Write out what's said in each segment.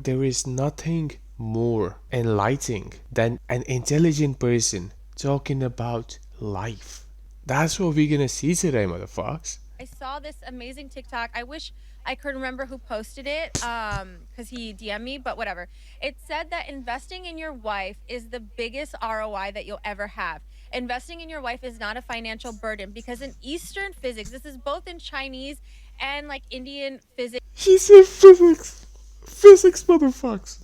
There is nothing more enlightening than an intelligent person talking about life. That's what we're gonna see today, motherfuckers. I saw this amazing TikTok. I wish I could remember who posted it cuz he DM'd me, but whatever. It said that investing in your wife is the biggest ROI that you'll ever have. Investing in your wife is not a financial burden because in Eastern physics, this is both in Chinese and like Indian physics. She said physics. Physics, motherfuckers.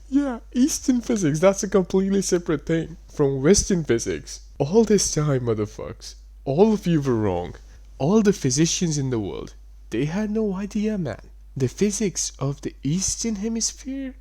Yeah, Eastern physics, that's a completely separate thing from Western physics. All this time, motherfuckers, all of you were wrong. All the physicians in the world, they had no idea, man. The physics of the Eastern hemisphere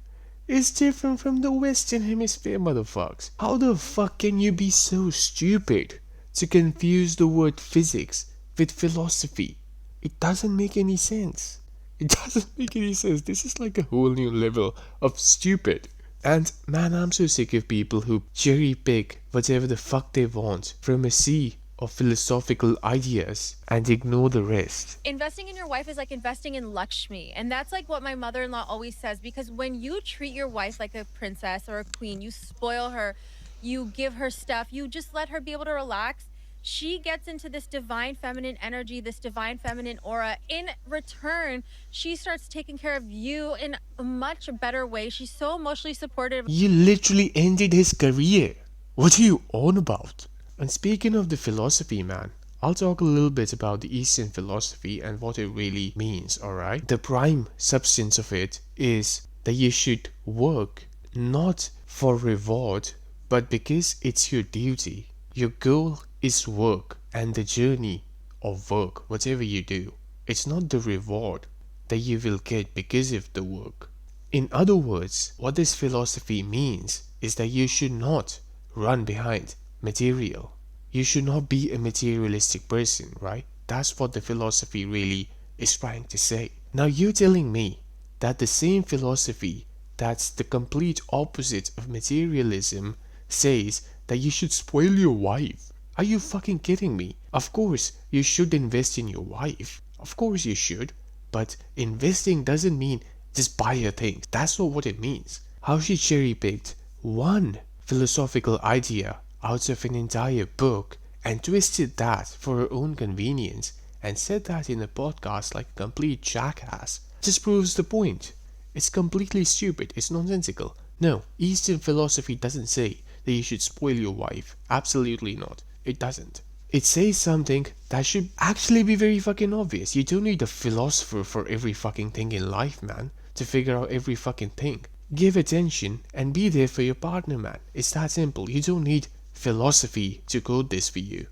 is different from the Western hemisphere, motherfuckers. How the fuck can you be so stupid to confuse the word physics with philosophy? It doesn't make any sense. It doesn't make any sense. This is like a whole new level of stupid. And man, I'm so sick of people who cherry pick whatever the fuck they want from a sea of philosophical ideas and ignore the rest. Investing in your wife is like investing in Lakshmi. And that's like what my mother in law always says because when you treat your wife like a princess or a queen, you spoil her, you give her stuff, you just let her be able to relax. She gets into this divine feminine energy, this divine feminine aura. In return, she starts taking care of you in a much better way. She's so emotionally supportive. You literally ended his career. What are you on about? And speaking of the philosophy, man, I'll talk a little bit about the Eastern philosophy and what it really means, alright? The prime substance of it is that you should work not for reward, but because it's your duty. Your goal is work and the journey of work, whatever you do. It's not the reward that you will get because of the work. In other words, what this philosophy means is that you should not run behind material. You should not be a materialistic person, right? That's what the philosophy really is trying to say. Now you're telling me that the same philosophy that's the complete opposite of materialism says that you should spoil your wife. Are you fucking kidding me? Of course, you should invest in your wife. Of course you should. But investing doesn't mean just buy a thing. That's not what it means. How she cherry picked one philosophical idea out of an entire book and twisted that for her own convenience and said that in a podcast like a complete jackass just proves the point. It's completely stupid. It's nonsensical. No, Eastern philosophy doesn't say that you should spoil your wife. Absolutely not. It doesn't. It says something that should actually be very fucking obvious. You don't need a philosopher for every fucking thing in life, man, to figure out every fucking thing. Give attention and be there for your partner, man. It's that simple. You don't need philosophy to code this for you.